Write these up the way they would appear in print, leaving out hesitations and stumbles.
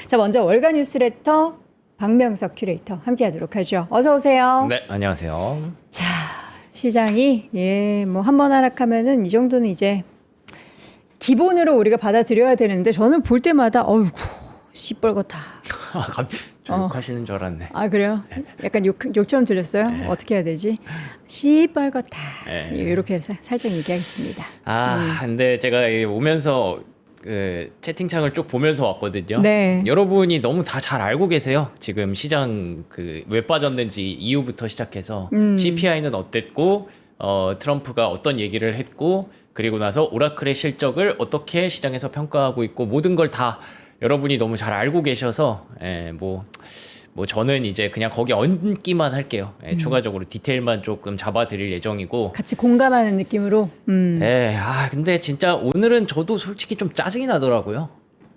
자, 먼저 월간 뉴스레터 박명석 큐레이터 함께하도록 하죠. 어서 오세요. 네, 안녕하세요. 자, 시장이 뭐 한 번 하락하면은 이 정도는 이제 기본으로 우리가 받아들여야 되는데 저는 볼 때마다 어이구 시뻘겋다. 욕하시는 줄 알았네. 아 그래요? 약간 욕처럼 들렸어요? 어떻게 해야 되지? 시뻘겋다. 이렇게 살짝 얘기하겠습니다. 근데 제가 오면서 그 채팅창을 쭉 보면서 왔거든요. 네. 여러분이 너무 다 잘 알고 계세요. 지금 시장 그 왜 빠졌는지 이유부터 시작해서 CPI는 어땠고, 트럼프가 어떤 얘기를 했고, 그리고 나서 오라클의 실적을 어떻게 시장에서 평가하고 있고 모든 걸 다 여러분이 너무 잘 알고 계셔서 뭐 저는 이제 그냥 거기 얹기만 할게요. 추가적으로 디테일만 조금 잡아드릴 예정이고. 같이 공감하는 느낌으로. 근데 진짜 오늘은 저도 솔직히 좀 짜증이 나더라고요.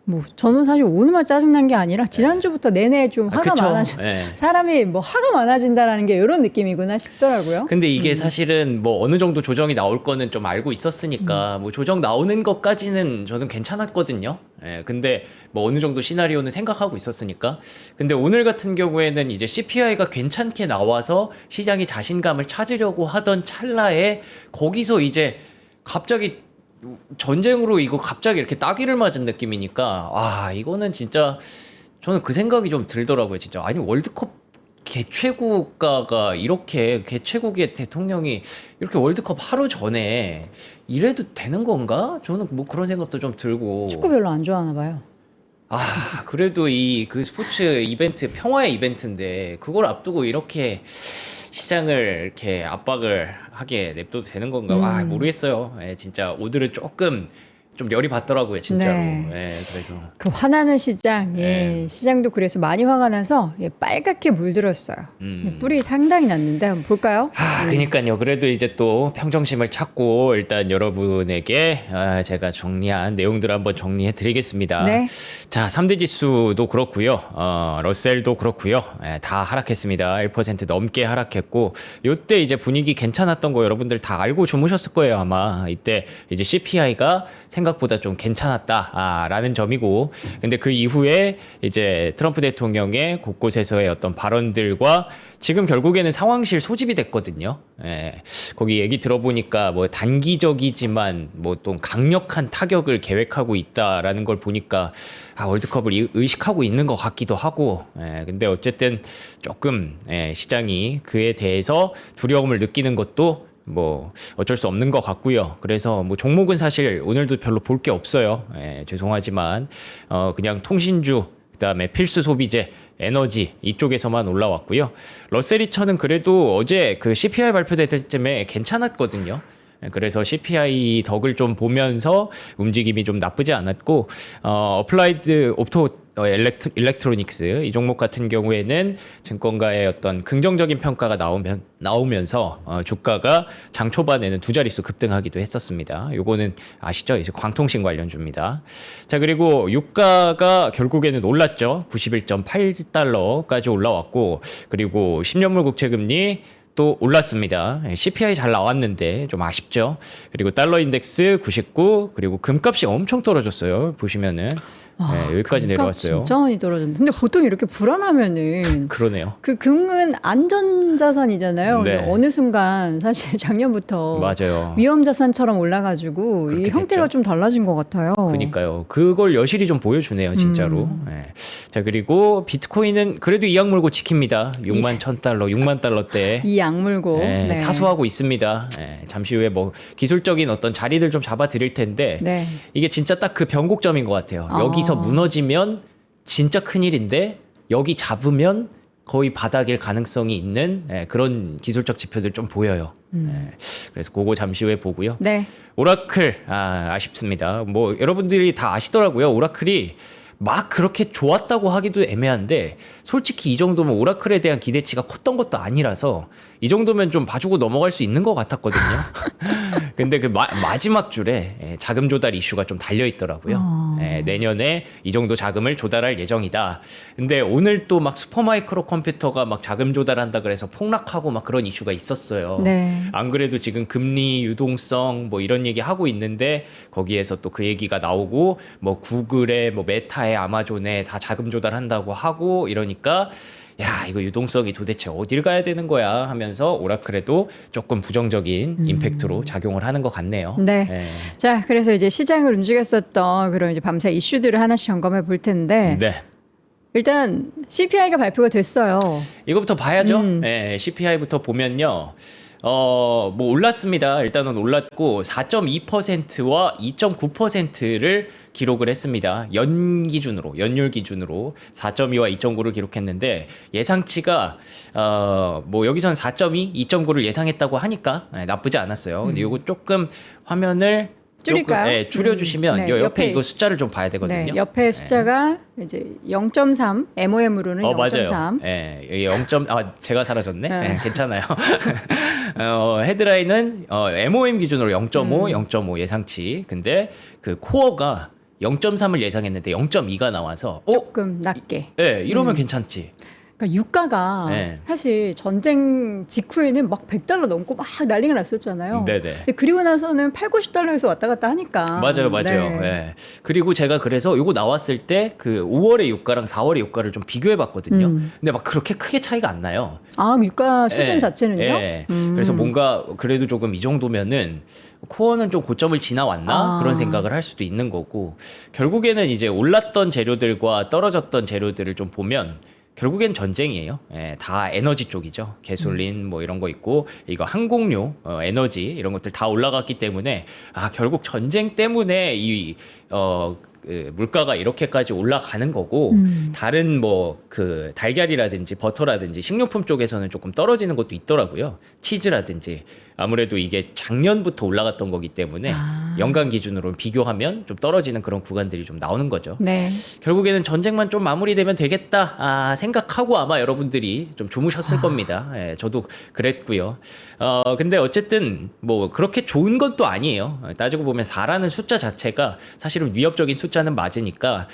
뭐 저는 사실 오늘만 짜증난 게 아니라 지난주부터 내내 좀 화가 그쵸. 많아졌어요. 사람이 뭐 화가 많아진다라는 게 이런 느낌이구나 싶더라고요. 근데 이게 사실은 뭐 어느 정도 조정이 나올 거는 좀 알고 있었으니까 뭐 조정 나오는 것까지는 저는 괜찮았거든요. 근데 뭐 어느 정도 시나리오는 생각하고 있었으니까. 근데 오늘 같은 경우에는 이제 CPI가 괜찮게 나와서 시장이 자신감을 찾으려고 하던 찰나에 거기서 이제 갑자기 전쟁으로 이거 갑자기 이렇게 따귀를 맞은 느낌이니까 이거는 진짜 저는 그 생각이 좀 들더라고요. 진짜 아니 월드컵 개최국가가 이렇게 개최국의 대통령이 이렇게 월드컵 하루 전에 이래도 되는 건가? 저는 뭐 그런 생각도 좀 들고. 축구 별로 안 좋아하나 봐요. 그래도 그 스포츠 이벤트 평화의 이벤트인데 그걸 앞두고 이렇게 시장을 이렇게 압박을 하게 냅둬도 되는 건가? 모르겠어요. 진짜 오늘은 조금 좀 열이 받더라고요, 진짜로. 그래서 그 화나는 시장, 시장도 그래서 많이 화가 나서 빨갛게 물들었어요. 뿔이 상당히 났는데 한번 볼까요? 그니까요. 그래도 이제 또 평정심을 찾고 일단 여러분에게 제가 정리한 내용들을 한번 정리해 드리겠습니다. 네. 자, 3대 지수도 그렇고요. 러셀도 그렇고요. 다 하락했습니다. 1% 넘게 하락했고 요때 이제 분위기 괜찮았던 거 여러분들 다 알고 주무셨을 거예요, 아마. 이때 이제 CPI가 생각보다 좀 괜찮았다라는 점이고, 근데 그 이후에 이제 트럼프 대통령의 곳곳에서의 어떤 발언들과 지금 결국에는 상황실 소집이 됐거든요. 거기 얘기 들어보니까 뭐 단기적이지만 뭐 또 강력한 타격을 계획하고 있다라는 걸 보니까 월드컵을 의식하고 있는 것 같기도 하고. 근데 어쨌든 조금 시장이 그에 대해서 두려움을 느끼는 것도 뭐 어쩔 수 없는 것 같고요. 그래서 뭐 종목은 사실 오늘도 별로 볼 게 없어요. 죄송하지만 그냥 통신주, 그다음에 필수 소비재, 에너지 이쪽에서만 올라왔고요. 러셀2000은 그래도 어제 그 CPI 발표될 때쯤에 괜찮았거든요. 그래서 CPI 덕을 좀 보면서 움직임이 좀 나쁘지 않았고, 어플라이드 옵토 일렉트로닉스 이 종목 같은 경우에는 증권가의 어떤 긍정적인 평가가 나오면서 주가가 장 초반에는 두 자릿수 급등하기도 했었습니다. 요거는 아시죠? 이제 광통신 관련주입니다. 자, 그리고 유가가 결국에는 올랐죠. 91.8달러까지 올라왔고, 그리고 10년물 국채금리 또 올랐습니다. CPI 잘 나왔는데 좀 아쉽죠. 그리고 달러 인덱스 99, 그리고 금값이 엄청 떨어졌어요. 보시면은 여기까지 내려왔어요. 진짜 많이 떨어졌는데. 근데 보통 이렇게 불안하면은 그러네요. 그 금은 안전자산이잖아요. 네. 근데 어느 순간 사실 작년부터 맞아요. 위험자산처럼 올라가지고 이 그렇게 형태가 됐죠. 좀 달라진 것 같아요. 그니까요. 그걸 여실히 좀 보여주네요, 진짜로. 자, 그리고 비트코인은 그래도 이악 물고 지킵니다. 6만 1,000달러, 6만 달러대. 이 악물고 사수하고 있습니다. 잠시 후에 뭐 기술적인 어떤 자리들 좀 잡아 드릴 텐데 이게 진짜 딱 그 변곡점인 것 같아요. 여기서 무너지면 진짜 큰일인데 여기 잡으면 거의 바닥일 가능성이 있는 그런 기술적 지표들 좀 보여요. 그래서 그거 잠시 후에 보고요. 오라클 아쉽습니다. 뭐 여러분들이 다 아시더라고요. 오라클이 막 그렇게 좋았다고 하기도 애매한데 솔직히 이 정도면 오라클에 대한 기대치가 컸던 것도 아니라서 이 정도면 좀 봐주고 넘어갈 수 있는 것 같았거든요. 근데 그 마지막 줄에 자금 조달 이슈가 좀 달려 있더라고요. 내년에 이 정도 자금을 조달할 예정이다. 근데 오늘 또 막 슈퍼마이크로 컴퓨터가 막 자금 조달한다 그래서 폭락하고 막 그런 이슈가 있었어요. 안 그래도 지금 금리 유동성 뭐 이런 얘기 하고 있는데 거기에서 또 그 얘기가 나오고 뭐 구글의 뭐 메타의 알파바에 아마존에 다 자금 조달한다고 하고 이러니까 야 이거 유동성이 도대체 어딜 가야 되는 거야 하면서 오라클에도 조금 부정적인 임팩트로 작용을 하는 것 같네요. 네. 예. 자, 그래서 이제 시장을 움직였었던 그런 이제 밤새 이슈들을 하나씩 점검해 볼 텐데 네. 일단 CPI가 발표가 됐어요. 이거부터 봐야죠. 예, CPI부터 보면요. 뭐 올랐습니다. 일단은 올랐고 4.2%와 2.9%를 기록을 했습니다. 연율 기준으로 4.2와 2.9를 기록했는데 예상치가 뭐 여기선 4.2, 2.9를 예상했다고 하니까 나쁘지 않았어요. 근데 이거 조금 화면을 줄일까요? 조금, 예, 줄여주시면 네, 요 옆에 옆에 이거 숫자를 좀 봐야 되거든요. 네, 옆에 숫자가 이제 0.3, MOM으로는 0.3. 맞아요. 예, 이게 0. 제가 사라졌네. 네. 예, 괜찮아요. 헤드라인은 MOM 기준으로 0.5, 0.5 예상치. 근데 그 코어가 0.3을 예상했는데 0.2가 나와서 조금 낮게. 예, 이러면 괜찮지. 그러니까 유가가 네. 사실 전쟁 직후에는 막 $100 넘고 막 난리가 났었잖아요. 네네. 근데 그리고 나서는 $8, $90에서 왔다 갔다 하니까. 맞아요. 네. 예. 그리고 제가 그래서 요거 나왔을 때 그 5월의 유가랑 4월의 유가를 좀 비교해 봤거든요. 근데 막 그렇게 크게 차이가 안 나요. 아, 유가 수준 예, 자체는요? 예. 그래서 뭔가 그래도 조금 이 정도면은 코어는 좀 고점을 지나왔나 그런 생각을 할 수도 있는 거고 결국에는 이제 올랐던 재료들과 떨어졌던 재료들을 좀 보면 결국엔 전쟁이에요. 예, 다 에너지 쪽이죠. 개솔린 뭐 이런 거 있고 이거 항공료, 에너지 이런 것들 다 올라갔기 때문에 결국 전쟁 때문에 그 물가가 이렇게까지 올라가는 거고 다른 뭐 그 달걀이라든지 버터라든지 식료품 쪽에서는 조금 떨어지는 것도 있더라고요. 치즈라든지 아무래도 이게 작년부터 올라갔던 거기 때문에 연간 기준으로 비교하면 좀 떨어지는 그런 구간들이 좀 나오는 거죠. 네. 결국에는 전쟁만 좀 마무리되면 되겠다 생각하고 아마 여러분들이 좀 주무셨을 겁니다. 예, 저도 그랬고요. 근데 어쨌든 뭐 그렇게 좋은 건 또 아니에요. 따지고 보면 4라는 숫자 자체가 사실은 위협적인 숫자는 맞으니까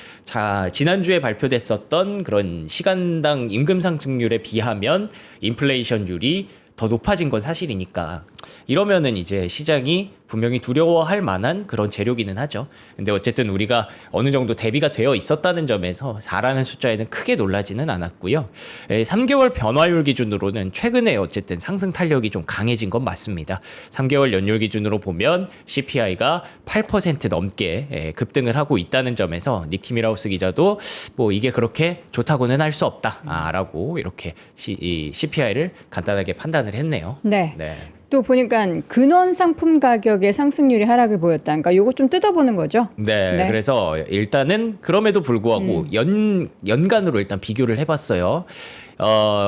지난주에 발표됐었던 그런 시간당 임금 상승률에 비하면 인플레이션율이 더 높아진 건 사실이니까 이러면은 이제 시장이 분명히 두려워할 만한 그런 재료기는 하죠. 근데 어쨌든 우리가 어느 정도 대비가 되어 있었다는 점에서 4라는 숫자에는 크게 놀라지는 않았고요. 3개월 변화율 기준으로는 최근에 어쨌든 상승 탄력이 좀 강해진 건 맞습니다. 3개월 연율 기준으로 보면 CPI가 8% 넘게 급등을 하고 있다는 점에서 닉키 미라우스 기자도 뭐 이게 그렇게 좋다고는 할 수 없다라고 이렇게 CPI를 간단하게 판단을 했네요. 네. 네. 또 보니까 근원 상품 가격의 상승률이 하락을 보였다. 그러니까 요거 좀 뜯어보는 거죠. 네, 그래서 일단은 그럼에도 불구하고 연간으로 일단 비교를 해봤어요.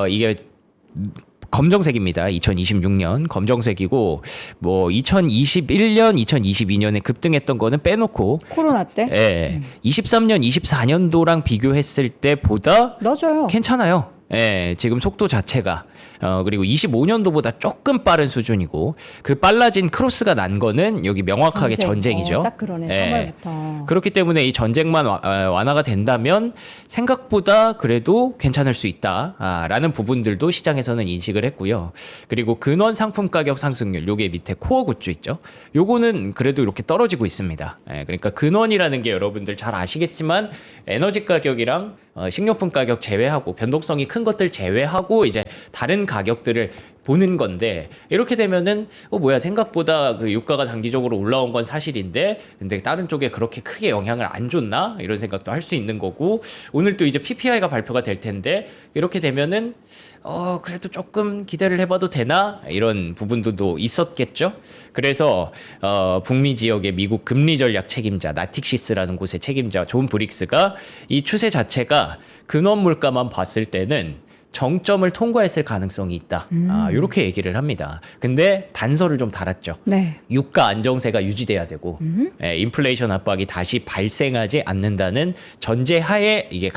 이게 검정색입니다. 2026년 검정색이고 뭐 2021년, 2022년에 급등했던 거는 빼놓고 코로나 때. 예, 23년, 24년도랑 비교했을 때보다 넣어줘요. 괜찮아요. 예, 지금 속도 자체가 그리고 25년도보다 조금 빠른 수준이고 그 빨라진 크로스가 난 거는 여기 명확하게 전쟁이죠. 딱 그러네. 예. 3월부터. 그렇기 때문에 이 전쟁만 완화가 된다면 생각보다 그래도 괜찮을 수 있다라는 부분들도 시장에서는 인식을 했고요. 그리고 근원 상품 가격 상승률, 요게 밑에 코어 굿즈 있죠. 요거는 그래도 이렇게 떨어지고 있습니다. 예, 그러니까 근원이라는 게 여러분들 잘 아시겠지만 에너지 가격이랑 식료품 가격 제외하고 변동성이 큰 것들 제외하고 이제 다른 가격들을 보는 건데 이렇게 되면은 뭐야 생각보다 그 유가가 단기적으로 올라온 건 사실인데 근데 다른 쪽에 그렇게 크게 영향을 안 줬나 이런 생각도 할 수 있는 거고 오늘 또 이제 PPI가 발표가 될 텐데 이렇게 되면은 그래도 조금 기대를 해봐도 되나 이런 부분도 있었겠죠. 그래서 북미 지역의 미국 금리 전략 책임자 나틱시스라는 곳의 책임자 존 브릭스가 이 추세 자체가 근원 물가만 봤을 때는 정점을 통과했을 가능성이 있다. 이렇게 얘기를 합니다. 근데 단서를 좀 달았죠. 네. 유가 안정세가 유지돼야 되고 인플레이션 압박이 다시 발생하지 않는다는 전제하에 이게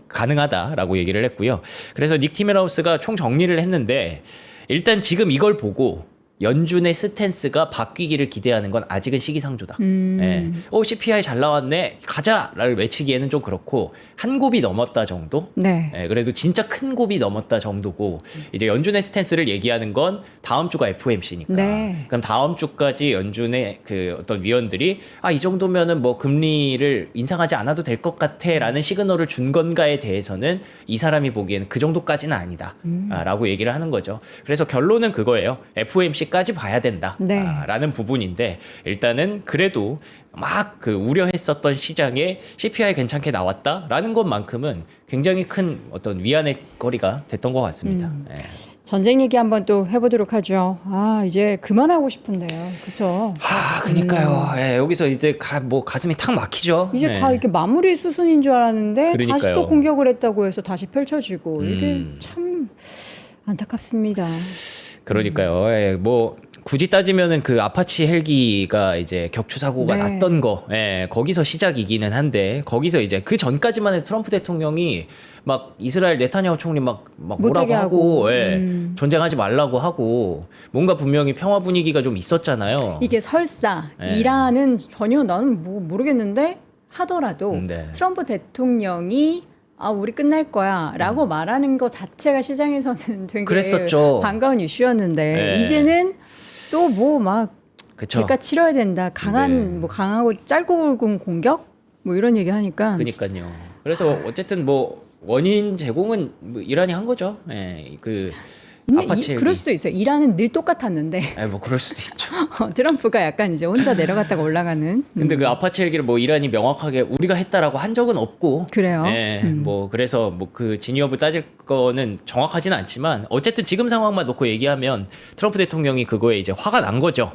가능하다라고 얘기를 했고요. 그래서 닉 티멜하우스가 총 정리를 했는데 일단 지금 이걸 보고 연준의 스탠스가 바뀌기를 기대하는 건 아직은 시기상조다. 예. CPI 잘 나왔네, 가자를 외치기에는 좀 그렇고 한 곱이 넘었다 정도. 네. 예, 그래도 진짜 큰 곱이 넘었다 정도고 이제 연준의 스탠스를 얘기하는 건 다음 주가 FOMC니까. 네. 그럼 다음 주까지 연준의 그 어떤 위원들이 이 정도면은 뭐 금리를 인상하지 않아도 될 것 같아라는 시그널을 준 건가에 대해서는 이 사람이 보기에는 그 정도까지는 아니다라고 얘기를 하는 거죠. 그래서 결론은 그거예요. FOMC까지 봐야 된다. 네. 라는 부분인데 일단은 그래도 막 그 우려했었던 시장에 CPI 괜찮게 나왔다라는 것만큼은 굉장히 큰 어떤 위안의 거리가 됐던 것 같습니다. 예. 전쟁 얘기 한번 또 해보도록 하죠. 이제 그만하고 싶은데요. 그렇죠? 그러니까요. 예, 여기서 이제 가슴이 탁 막히죠. 이제 예. 다 이렇게 마무리 수순인 줄 알았는데 다시 그러니까요. 또 공격을 했다고 해서 다시 펼쳐지고 이게 음. 참 안타깝습니다. 그러니까요. 예, 뭐 굳이 따지면은 그 아파치 헬기가 이제 격추 사고가 네. 났던 거, 거기서 시작이기는 한데 거기서 이제 그 전까지만 해도 트럼프 대통령이 막 이스라엘 네타냐후 총리 막 뭐라고 못하게 하고, 하고. 전쟁하지 말라고 하고 뭔가 분명히 평화 분위기가 좀 있었잖아요. 이게 설사 네. 이란은 전혀 나는 뭐 모르겠는데 하더라도 네. 트럼프 대통령이 우리 끝날 거야라고 말하는 것 자체가 시장에서는 되게 그랬었죠. 반가운 이슈였는데 네. 이제는 또 뭐 막 그쵸. 대가 치러야 된다. 강한 네. 뭐 강하고 짧고 굵은 공격 뭐 이런 얘기 하니까 그러니까요. 그래서 어쨌든 뭐 원인 제공은 뭐 이란이 한 거죠. 예, 그 근데 아파치 헬기. 그럴 수도 있어요. 이란은 늘 똑같았는데 뭐 그럴 수도 있죠. 트럼프가 약간 이제 혼자 내려갔다가 올라가는. 근데 그 아파치 헬기를 뭐 이란이 명확하게 우리가 했다라고 한 적은 없고. 그래요? 뭐 그래서 뭐 그 진위업을 따질 거는 정확하지는 않지만 어쨌든 지금 상황만 놓고 얘기하면 트럼프 대통령이 그거에 이제 화가 난 거죠.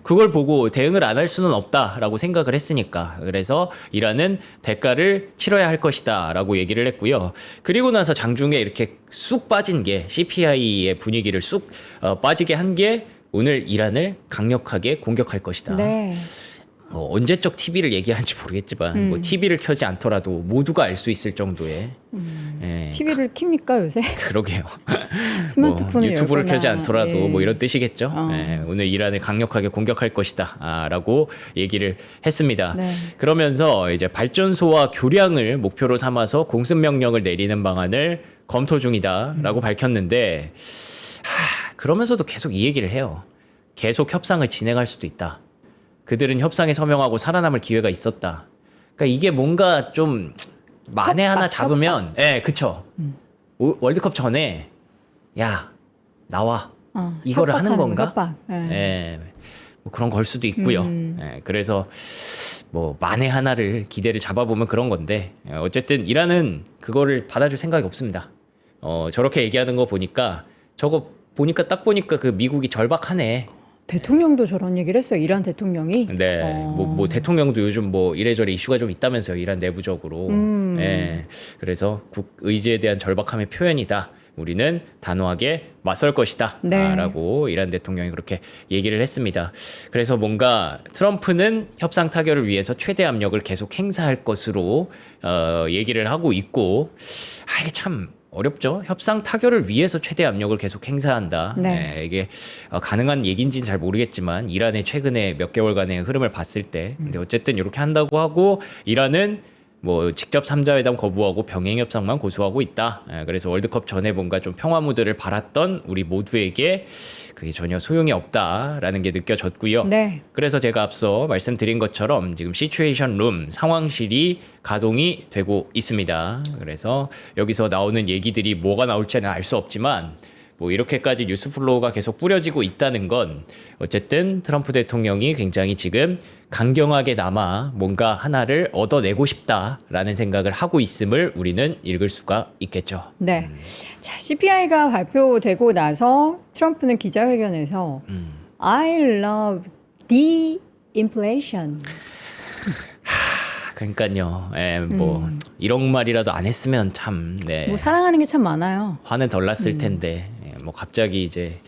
그걸 보고 대응을 안 할 수는 없다라고 생각을 했으니까. 그래서 이란은 대가를 치러야 할 것이다라고 얘기를 했고요. 그리고 나서 장중에 이렇게 쑥 빠진 게 CPI의 분위기를 쑥 빠지게 한 게 오늘 이란을 강력하게 공격할 것이다. 네. 언제적 TV를 얘기하는지 모르겠지만 뭐 TV를 켜지 않더라도 모두가 알 수 있을 정도의 TV를 킵니까 요새? 그러게요. 스마트폰을 유튜브를 열거나. 켜지 않더라도 예. 뭐 이런 뜻이겠죠. 오늘 이란을 강력하게 공격할 것이다라고 얘기를 했습니다. 네. 그러면서 이제 발전소와 교량을 목표로 삼아서 공습 명령을 내리는 방안을 검토 중이다라고 밝혔는데 그러면서도 계속 이 얘기를 해요. 계속 협상을 진행할 수도 있다. 그들은 협상에 서명하고 살아남을 기회가 있었다. 그러니까 이게 뭔가 좀 만에 하나 잡으면, 그쵸. 월드컵 전에 야 나와 이거를 하는 건가? 협박. 뭐 그런 걸 수도 있고요. 그래서 뭐 만에 하나를 기대를 잡아보면 그런 건데 어쨌든 이란은 그거를 받아줄 생각이 없습니다. 저렇게 얘기하는 거 보니까 딱 보니까 그 미국이 절박하네. 대통령도 저런 얘기를 했어요. 이란 대통령이. 네, 뭐 대통령도 요즘 뭐 이래저래 이슈가 좀 있다면서요. 이란 내부적으로. 그래서 국 의지에 대한 절박함의 표현이다. 우리는 단호하게 맞설 것이다. 네. 라고 이란 대통령이 그렇게 얘기를 했습니다. 그래서 뭔가 트럼프는 협상 타결을 위해서 최대 압력을 계속 행사할 것으로 얘기를 하고 있고, 이게 참 어렵죠. 협상 타결을 위해서 최대 압력을 계속 행사한다. 네. 이게 가능한 얘기인지는 잘 모르겠지만 이란의 최근에 몇 개월간의 흐름을 봤을 때, 근데 어쨌든 이렇게 한다고 하고 이란은 뭐 직접 3자회담 거부하고 병행 협상만 고수하고 있다. 그래서 월드컵 전에 뭔가 좀 평화 무드를 바랐던 우리 모두에게 그게 전혀 소용이 없다라는 게 느껴졌고요. 네. 그래서 제가 앞서 말씀드린 것처럼 지금 시츄에이션 룸 상황실이 가동이 되고 있습니다. 그래서 여기서 나오는 얘기들이 뭐가 나올지는 알 수 없지만 뭐 이렇게까지 뉴스 플로우가 계속 뿌려지고 있다는 건 어쨌든 트럼프 대통령이 굉장히 지금 강경하게나마 뭔가 하나를 얻어내고 싶다라는 생각을 하고 있음을 우리는 읽을 수가 있겠죠. 네. 자, CPI가 발표되고 나서 트럼프는 기자회견에서 I love the inflation. 그러니까요. 뭐 이런 말이라도 안 했으면 참 뭐 사랑하는 게 참 많아요. 화는 덜 났을 텐데 뭐 갑자기 이제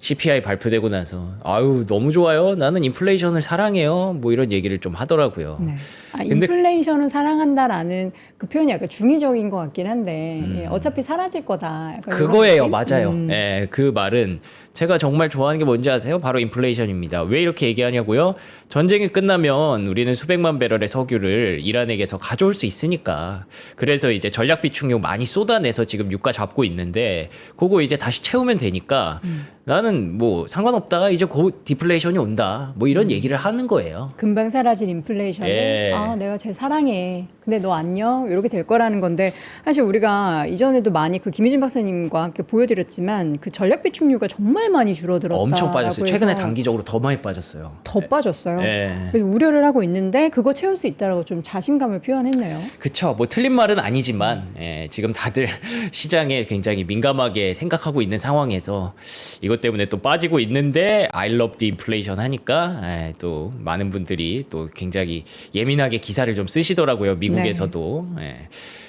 CPI 발표되고 나서 아유 너무 좋아요. 나는 인플레이션을 사랑해요. 뭐 이런 얘기를 좀 하더라고요. 네. 아, 근데 인플레이션은 사랑한다라는 그 표현이 약간 중의적인 것 같긴 한데 예, 어차피 사라질 거다. 약간 이런 그거예요. 느낌? 맞아요. 예, 그 말은 제가 정말 좋아하는 게 뭔지 아세요? 바로 인플레이션입니다. 왜 이렇게 얘기하냐고요? 전쟁이 끝나면 우리는 수백만 배럴의 석유를 이란에게서 가져올 수 있으니까. 그래서 이제 전략 비축용 많이 쏟아내서 지금 유가 잡고 있는데 그거 이제 다시 채우면 되니까 나는 뭐 상관없다. 이제 곧 디플레이션이 온다. 뭐 이런 얘기를 하는 거예요. 금방 사라질 인플레이션을 예. 아 내가 쟤 사랑해 근데 너 안녕 이렇게 될 거라는 건데 사실 우리가 이전에도 많이 그 김희진 박사님과 함께 보여드렸지만 그 전략 비축류가 정말 많이 줄어들었다 엄청 빠졌어요. 최근에 단기적으로 더 많이 빠졌어요. 더 빠졌어요. 예. 그래서 우려를 하고 있는데 그거 채울 수 있다라고 좀 자신감을 표현했네요. 그쵸. 뭐 틀린 말은 아니지만 예, 지금 다들 시장에 굉장히 민감하게 생각하고 있는 상황에서 이것 때문에 또 빠지고 있는데 I love the inflation 하니까 예, 또 많은 분들이 또 굉장히 예민하게 기사를 좀 쓰시더라고요. 미국에서도. 예.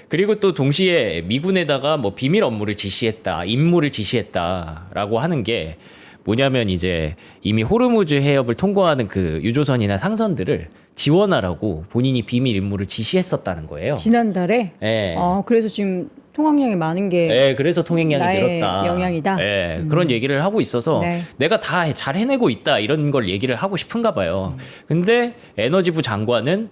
그리고 또 동시에 미군에다가 뭐 비밀 업무를 지시했다, 임무를 지시했다라고 하는 게 뭐냐면 이제 이미 호르무즈 해협을 통과하는 그 유조선이나 상선들을 지원하라고 본인이 비밀 임무를 지시했었다는 거예요. 지난달에 예. 그래서 지금 통학량이 많은 게 예, 그래서 통행량이 나의 늘었다. 영향이다? 예, 그런 얘기를 하고 있어서 네. 내가 다 잘 해내고 있다 이런 걸 얘기를 하고 싶은가 봐요. 근데 에너지부 장관은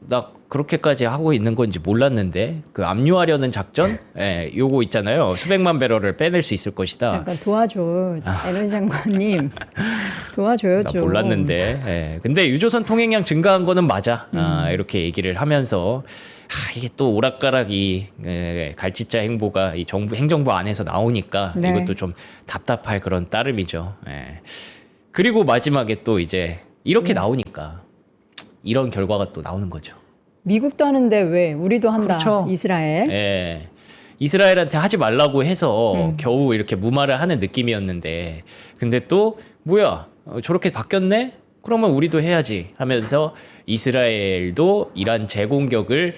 나 그렇게까지 하고 있는 건지 몰랐는데 그 압류하려는 작전, 예, 요거 있잖아요. 수백만 배럴을 빼낼 수 있을 것이다. 잠깐 도와줘 에너지 장관님 도와줘요 나 좀. 몰랐는데. 예. 근데 유조선 통행량 증가한 거는 맞아. 이렇게 얘기를 하면서 이게 또 오락가락이 갈치자 행보가 이 정부 행정부 안에서 나오니까 네. 이것도 좀 답답할 그런 따름이죠. 예. 그리고 마지막에 또 이제 이렇게 나오니까 이런 결과가 또 나오는 거죠. 미국도 하는데 왜 우리도 한다. 그렇죠. 이스라엘. 예. 이스라엘한테 하지 말라고 해서 겨우 이렇게 무마를 하는 느낌이었는데 근데 또 뭐야 저렇게 바뀌었네? 그러면 우리도 해야지 하면서 이스라엘도 이란 재공격을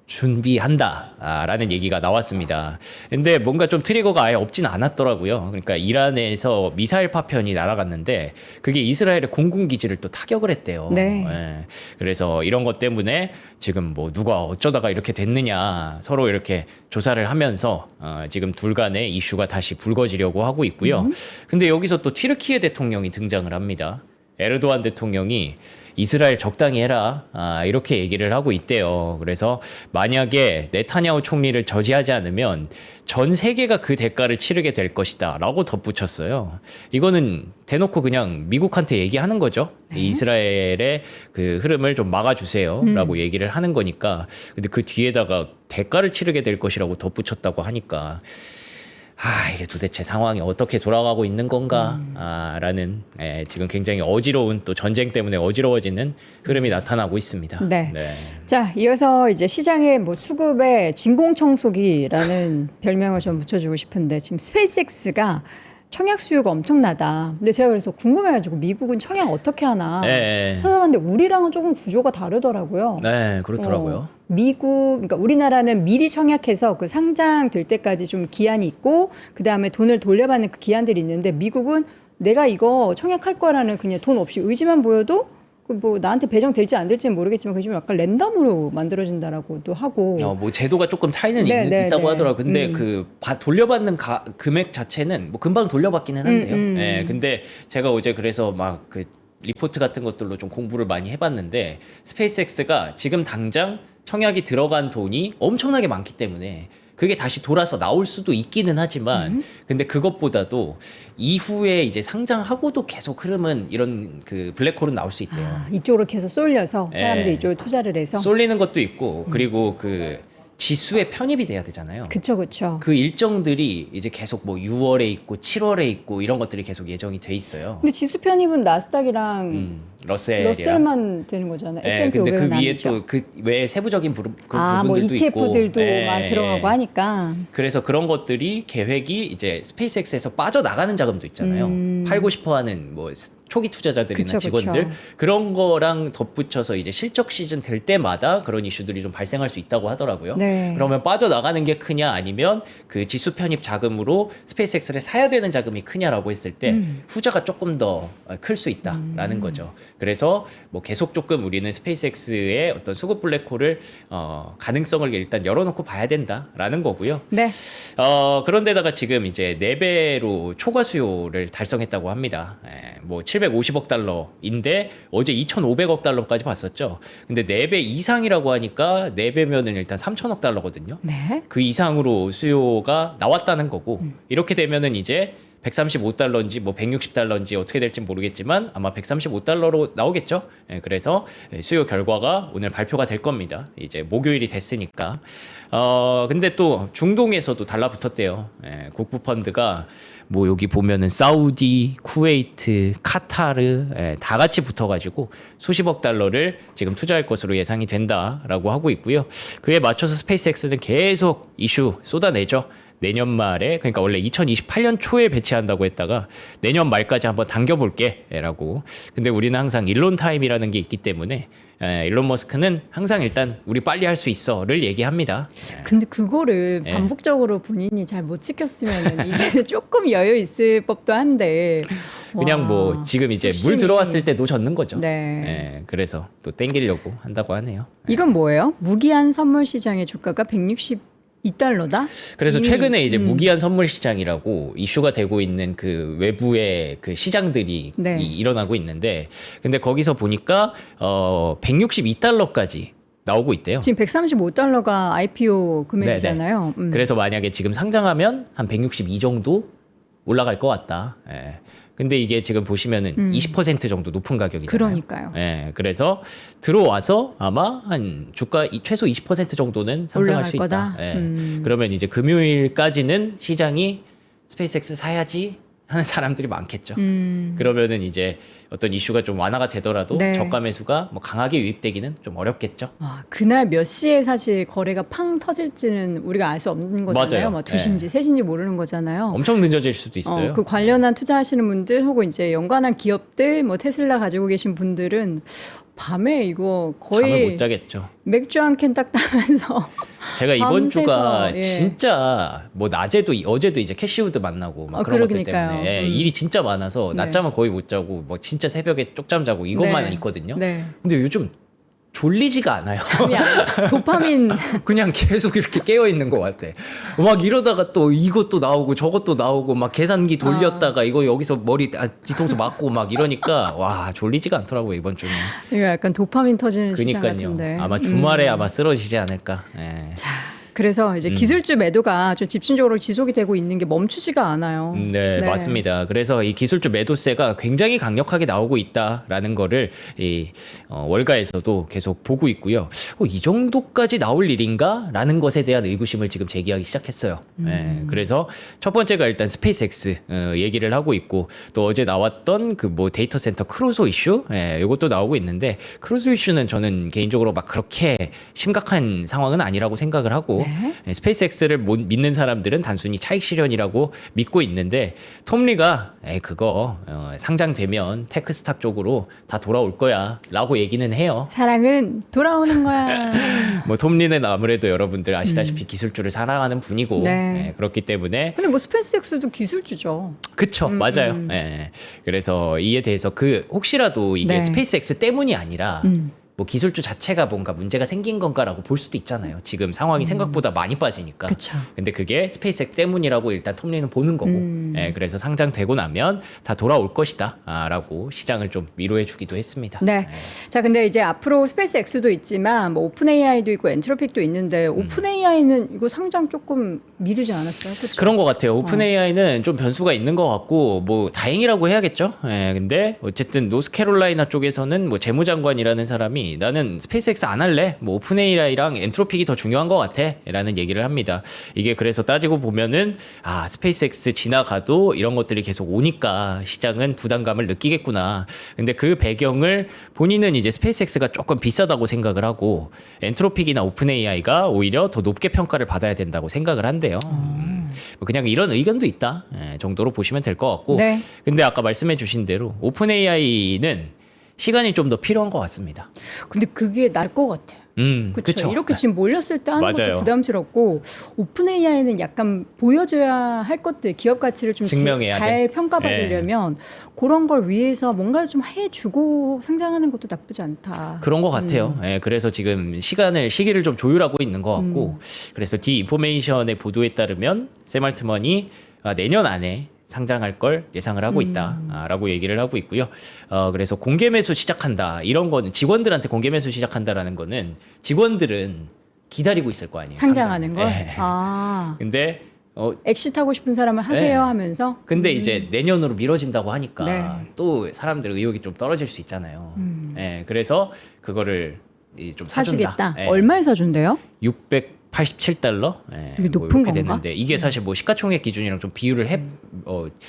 준비한다라는 얘기가 나왔습니다. 근데 뭔가 좀 트리거가 아예 없진 않았더라고요. 그러니까 이란에서 미사일 파편이 날아갔는데 그게 이스라엘의 공군기지를 또 타격을 했대요. 네. 예. 그래서 이런 것 때문에 지금 뭐 누가 어쩌다가 이렇게 됐느냐 서로 이렇게 조사를 하면서 지금 둘 간의 이슈가 다시 불거지려고 하고 있고요. 근데 여기서 또 튀르키예 대통령이 등장을 합니다. 에르도안 대통령이 이스라엘 적당히 해라 이렇게 얘기를 하고 있대요. 그래서 만약에 네타냐후 총리를 저지하지 않으면 전 세계가 그 대가를 치르게 될 것이다 라고 덧붙였어요. 이거는 대놓고 그냥 미국한테 얘기하는 거죠. 네. 이스라엘의 그 흐름을 좀 막아주세요 라고 얘기를 하는 거니까. 근데 그 뒤에다가 대가를 치르게 될 것이라고 덧붙였다고 하니까 이게 도대체 상황이 어떻게 돌아가고 있는 건가? 라는 지금 굉장히 어지러운 또 전쟁 때문에 어지러워지는 흐름이 나타나고 있습니다. 네. 자, 이어서 이제 시장의 뭐 수급에 진공청소기라는 별명을 좀 붙여주고 싶은데 지금 스페이스X가 청약 수요가 엄청나다. 근데 제가 그래서 궁금해가지고 미국은 청약 어떻게 하나 찾아봤는데 우리랑은 조금 구조가 다르더라고요. 네, 그렇더라고요. 미국, 그러니까 우리나라는 미리 청약해서 그 상장될 때까지 좀 기한이 있고 그 다음에 돈을 돌려받는 그 기한들이 있는데 미국은 내가 이거 청약할 거라는 그냥 돈 없이 의지만 보여도 뭐 나한테 배정될지 안 될지는 모르겠지만 그게 좀 약간 랜덤으로 만들어진다라고도 하고. 뭐 제도가 조금 차이는 있다고 하더라고요. 근데 그 돌려받는 금액 자체는 뭐 금방 돌려받기는 한데요. 네, 근데 제가 어제 그래서 막 그 리포트 같은 것들로 좀 공부를 많이 해봤는데 스페이스X가 지금 당장 청약이 들어간 돈이 엄청나게 많기 때문에 그게 다시 돌아서 나올 수도 있기는 하지만 근데 그것보다도 이후에 이제 상장하고도 계속 흐름은 이런 그 블랙홀은 나올 수 있대요. 이쪽으로 계속 쏠려서 사람들이 이쪽으로 투자를 해서 쏠리는 것도 있고 그리고 그 지수에 편입이 돼야 되잖아요. 그쵸. 그 일정들이 이제 계속 뭐 6월에 있고 7월에 있고 이런 것들이 계속 예정이 돼 있어요. 근데 지수 편입은 나스닥이랑 러셀이랑. 러셀만 되는 거잖아요. 네, S&P 근데 500은 그 위에 아니죠. 또 그 외에 세부적인 그 뭐 부분들도 ETF들도 있고. 막 들어가고 하니까. 그래서 그런 것들이 계획이 이제 스페이스X에서 빠져나가는 자금도 있잖아요. 팔고 싶어하는 뭐 초기 투자자들이나 그쵸, 직원들 그쵸. 그런 거랑 덧붙여서 이제 실적 시즌 될 때마다 그런 이슈들이 좀 발생할 수 있다고 하더라고요. 네. 그러면 빠져나가는 게 크냐 아니면 그 지수 편입 자금으로 스페이스X를 사야 되는 자금이 크냐라고 했을 때 후자가 조금 더 클 수 있다라는 거죠. 그래서 뭐 계속 조금 우리는 스페이스X의 어떤 수급 블랙홀을 가능성을 일단 열어놓고 봐야 된다라는 거고요. 네. 그런데다가 지금 이제 4배로 초과 수요를 달성했다고 합니다. 뭐 750억 달러인데 어제 2,500억 달러까지 봤었죠. 근데 4배 이상이라고 하니까 4배면은 일단 3,000억 달러거든요. 네. 그 이상으로 수요가 나왔다는 거고 이렇게 되면은 이제 135달러인지 뭐 160달러인지 어떻게 될지 모르겠지만 아마 135달러로 나오겠죠. 그래서 수요 결과가 오늘 발표가 될 겁니다. 이제 목요일이 됐으니까. 근데 또 중동에서도 달라붙었대요. 국부 펀드가 뭐 여기 보면은 사우디, 쿠웨이트, 카타르 다 같이 붙어가지고 수십억 달러를 지금 투자할 것으로 예상이 된다라고 하고 있고요. 그에 맞춰서 스페이스X는 계속 이슈 쏟아내죠. 내년 말에 그러니까 원래 2028년 초에 배치한다고 했다가 내년 말까지 한번 당겨볼게라고. 근데 우리는 항상 일론 타임이라는 게 있기 때문에 일론 머스크는 항상 일단 우리 빨리 할 수 있어를 얘기합니다. 근데 그거를 예. 반복적으로 본인이 잘 못 지켰으면 이제는 조금 여유 있을 법도 한데 그냥 와, 뭐 지금 이제 욕심이. 물 들어왔을 때 놓쳤는 거죠. 네. 그래서 또 땡기려고 한다고 하네요. 이건 뭐예요? 무기한 선물 시장의 주가가 162달러다? 그래서 최근에 이제 무기한 선물 시장이라고 이슈가 되고 있는 그 외부의 그 시장들이 네. 일어나고 있는데 근데 거기서 보니까 162달러까지 나오고 있대요. 지금 135달러가 IPO 금액이잖아요. 그래서 만약에 지금 상장하면 한 162 정도 올라갈 것 같다. 근데 이게 지금 보시면은 20% 정도 높은 가격이잖아요. 그러니까요. 그래서 들어와서 아마 한 주가 최소 20% 정도는 상승할 올라갈 수 거다? 있다. 그러면 이제 금요일까지는 시장이 스페이스X 사야지 하는 사람들이 많겠죠. 그러면은 이제 어떤 이슈가 좀 완화가 되더라도 네. 저가 매수가 뭐 강하게 유입되기는 좀 어렵겠죠. 와, 그날 몇 시에 사실 거래가 팡 터질지는 우리가 알 수 없는 거잖아요. 맞아요. 뭐 2시인지 3시인지 모르는 거잖아요. 엄청 늦어질 수도 있어요. 그 관련한 투자하시는 분들 혹은 이제 연관한 기업들 뭐 테슬라 가지고 계신 분들은 밤에 이거 잠을 거의 못 자겠죠. 맥주 한 캔 딱 따면서 제가 이번 밤새서, 주가 예. 진짜 뭐 낮에도 어제도 이제 캐시우드 만나고 막 그런 것들 그러니까요. 때문에 일이 진짜 많아서 네. 낮잠은 거의 못 자고 뭐 진짜 새벽에 쪽잠 자고 이것만 네. 있거든요. 네. 근데 요즘 졸리지가 않아요. 잠이 안 도파민 그냥 계속 이렇게 깨어 있는 것 같아. 막 이러다가 또 이것도 나오고 저것도 나오고 막 계산기 돌렸다가 이거 여기서 머리 뒤통수 맞고 막 이러니까 와 졸리지가 않더라고요 이번 주는. 이거 약간 도파민 터지는 시장 그니까요. 같은데. 아마 주말에 아마 쓰러지지 않을까. 자, 그래서 이제 기술주 매도가 좀 집중적으로 지속이 되고 있는 게 멈추지가 않아요. 네, 맞습니다. 그래서 이 기술주 매도세가 굉장히 강력하게 나오고 있다라는 거를 이 월가에서도 계속 보고 있고요. 이 정도까지 나올 일인가라는 것에 대한 의구심을 지금 제기하기 시작했어요. 네, 그래서 첫 번째가 일단 스페이스X 얘기를 하고 있고 또 어제 나왔던 그 뭐 데이터 센터 크루소 이슈 이것도 나오고 있는데 크루소 이슈는 저는 개인적으로 막 그렇게 심각한 상황은 아니라고 생각을 하고 스페이스X를 못 믿는 사람들은 단순히 차익 실현이라고 믿고 있는데 톰리가 그거 상장되면 테크스탁 쪽으로 다 돌아올 거야 라고 얘기는 해요. 사랑은 돌아오는 거야. 뭐 톰리는 아무래도 여러분들 아시다시피 기술주를 사랑하는 분이고 네. 그렇기 때문에 근데 뭐 스페이스X도 기술주죠. 그쵸 맞아요. 그래서 이에 대해서 혹시라도 이게 네. 스페이스X 때문이 아니라 뭐 기술주 자체가 뭔가 문제가 생긴 건가라고 볼 수도 있잖아요. 지금 상황이 생각보다 많이 빠지니까. 그쵸. 근데 그게 스페이스X 때문이라고 일단 톰리는 보는 거고. 그래서 상장되고 나면 다 돌아올 것이다. 라고 시장을 좀 위로해 주기도 했습니다. 네. 자, 근데 이제 앞으로 스페이스X도 있지만 뭐 오픈 AI도 있고 엔트로픽도 있는데 오픈 AI는 이거 상장 조금 미루지 않았어요? 그렇죠? 그런 것 같아요. 오픈 AI는 좀 변수가 있는 것 같고 뭐 다행이라고 해야겠죠. 근데 어쨌든 노스캐롤라이나 쪽에서는 뭐 재무장관이라는 사람이 분이 나는 스페이스X 안 할래. 뭐 오픈 AI랑 엔트로픽이 더 중요한 것 같아라는 얘기를 합니다. 이게 그래서 따지고 보면은 스페이스X 지나가도 이런 것들이 계속 오니까 시장은 부담감을 느끼겠구나. 근데 그 배경을 본인은 이제 스페이스X가 조금 비싸다고 생각을 하고 엔트로픽이나 오픈 AI가 오히려 더 높게 평가를 받아야 된다고 생각을 한대요. 뭐 그냥 이런 의견도 있다 정도로 보시면 될 것 같고. 네. 근데 아까 말씀해주신 대로 오픈 AI는 시간이 좀 더 필요한 것 같습니다. 근데 그게 날 것 같아요. 그렇죠. 그쵸. 이렇게 지금 몰렸을 때 하는 맞아요. 것도 부담스럽고 오픈 AI는 약간 보여줘야 할 것들 기업 가치를 좀 증명해야 잘 돼. 평가받으려면 그런 걸 위해서 뭔가를 좀 해주고 상장하는 것도 나쁘지 않다. 그런 것 같아요. 예, 그래서 지금 시기를 좀 조율하고 있는 것 같고, 그래서 디 인포메이션의 보도에 따르면 샘 알트먼이 내년 안에 상장할 걸 예상을 하고 있다라고 얘기를 하고 있고요. 그래서 공개 매수 시작한다. 이런 거는 직원들한테 공개 매수 시작한다라는 거는 직원들은 기다리고 있을 거 아니에요. 상장하는 걸. 예. 근데 엑시트하고 싶은 사람은 하세요 네. 하면서. 근데 이제 내년으로 미뤄진다고 하니까 네. 또 사람들 의욕이 좀 떨어질 수 있잖아요. 예, 그래서 그거를 좀 사준다. 사주겠다. 예. 얼마에 사준대요? 687달러? 예, 이게 높은 이렇게 건가? 됐는데 이게 사실 뭐 시가총액 기준이랑 좀 비율을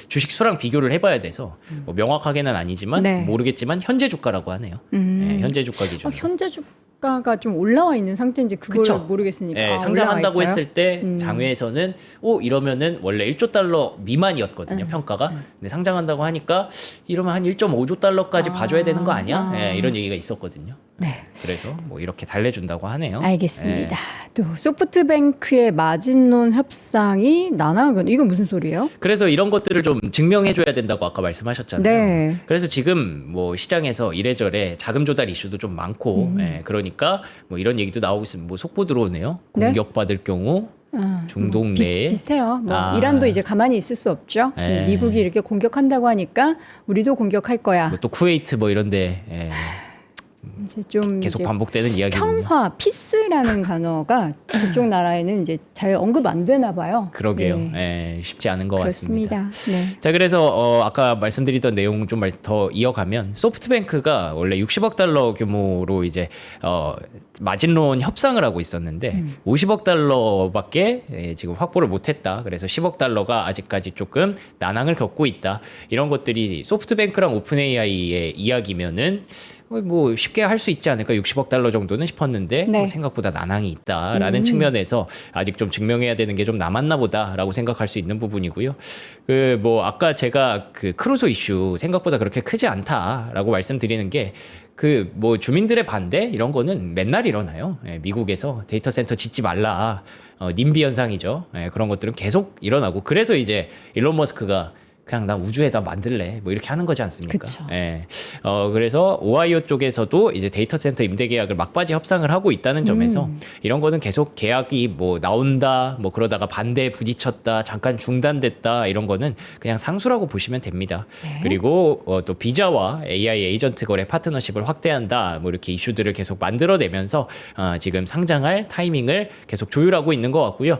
주식 수랑 비교를 해봐야 돼서 뭐 명확하게는 아니지만 네. 모르겠지만 현재 주가라고 하네요. 예, 현재 주가 기준. 현재 주가가 좀 올라와 있는 상태인지 그걸 그쵸. 모르겠으니까. 예, 상장한다고 올라와 있어요? 했을 때 장외에서는 이러면은 원래 1조 달러 미만이었거든요, 평가가. 근데 상장한다고 하니까 이러면 한 1.5조 달러까지 봐줘야 되는 거 아니야? 예, 이런 얘기가 있었거든요. 네. 그래서 뭐 이렇게 달래준다고 하네요. 알겠습니다. 또 소프트뱅크의 마진론 협상이 난항은 이건 무슨 소리예요? 그래서 이런 것들을 좀 증명해줘야 된다고 아까 말씀하셨잖아요. 네. 그래서 지금 뭐 시장에서 이래저래 자금 조달 이슈도 좀 많고, 그러니까 뭐 이런 얘기도 나오고 있으면 뭐 속보 들어오네요. 네? 공격받을 경우 중동 내에 비슷해요. 뭐 이란도 이제 가만히 있을 수 없죠. 네. 미국이 이렇게 공격한다고 하니까 우리도 공격할 거야. 뭐또 쿠웨이트 뭐 이런데 이제 좀 계속 이제 반복되는 이야기군요. 평화, 피스라는 단어가 저쪽 나라에는 이제 잘 언급 안 되나 봐요. 그러게요. 네. 쉽지 않은 것 같습니다. 그렇습니다. 네. 자, 그래서 아까 말씀드리던 내용 좀 더 이어가면 소프트뱅크가 원래 60억 달러 규모로 이제 마진론 협상을 하고 있었는데 50억 달러밖에 지금 확보를 못했다. 그래서 10억 달러가 아직까지 조금 난항을 겪고 있다. 이런 것들이 소프트뱅크랑 오픈 AI의 이야기면은 뭐 쉽게 할 수 있지 않을까 60억 달러 정도는 싶었는데 네. 생각보다 난항이 있다라는 측면에서 아직 좀 증명해야 되는 게 좀 남았나 보다라고 생각할 수 있는 부분이고요. 그 뭐 아까 제가 그 크루소 이슈 생각보다 그렇게 크지 않다라고 말씀드리는 게 그 뭐 주민들의 반대 이런 거는 맨날 일어나요. 미국에서 데이터 센터 짓지 말라. 님비 현상이죠. 그런 것들은 계속 일어나고 그래서 이제 일론 머스크가 그냥 나 우주에다 만들래 뭐 이렇게 하는 거지 않습니까? 그쵸. 예. 그래서 오하이오 쪽에서도 이제 데이터 센터 임대 계약을 막바지 협상을 하고 있다는 점에서 이런 거는 계속 계약이 뭐 나온다 뭐 그러다가 반대에 부딪혔다 잠깐 중단됐다 이런 거는 그냥 상수라고 보시면 됩니다. 네. 그리고 또 비자와 AI 에이전트 거래 파트너십을 확대한다 뭐 이렇게 이슈들을 계속 만들어내면서 지금 상장할 타이밍을 계속 조율하고 있는 것 같고요.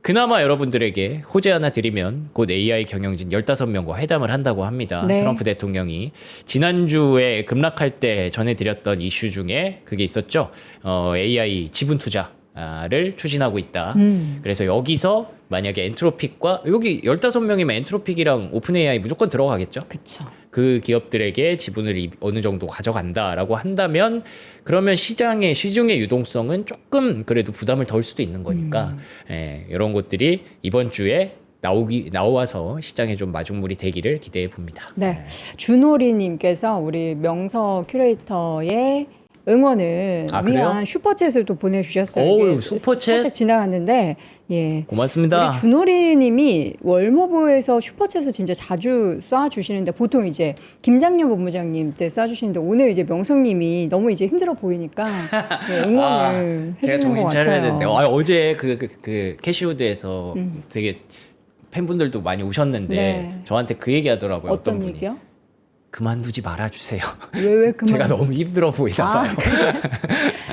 그나마 여러분들에게 호재 하나 드리면 곧 AI 경영진 15명과 회담을 한다고 합니다. 네. 트럼프 대통령이 지난주에 급락할 때 전해드렸던 이슈 중에 그게 있었죠. AI 지분 투자를 추진하고 있다. 그래서 여기서 만약에 엔트로픽과 여기 15명이면 엔트로픽이랑 오픈 AI 무조건 들어가겠죠. 그렇죠. 그 기업들에게 지분을 어느 정도 가져간다라고 한다면 그러면 시중의 유동성은 조금 그래도 부담을 덜 수도 있는 거니까 이런 것들이 이번 주에 나와서 시장에 좀 마중물이 되기를 기대해 봅니다. 네. 준호리님께서 우리 명서 큐레이터의 응원을 그래요? 위한 슈퍼챗을 또 보내주셨어요. 오우, 이게 슈퍼챗? 살짝 지나갔는데, 예. 고맙습니다. 우리 준호리님이 월모부에서 슈퍼챗을 진짜 자주 쏴주시는데 보통 이제 김장년 본부장님 때 쏴주시는데 오늘 이제 명성님이 너무 이제 힘들어 보이니까 예, 응원을 제가 해주는 것 정신 차려야 같아요. 되는데 어제 그 캐시우드에서 되게 팬분들도 많이 오셨는데 네. 저한테 그 얘기 하더라고요. 어떤 분이. 얘기요? 그만두지 말아주세요. 왜 그만? 제가 너무 힘들어 보이나 봐요.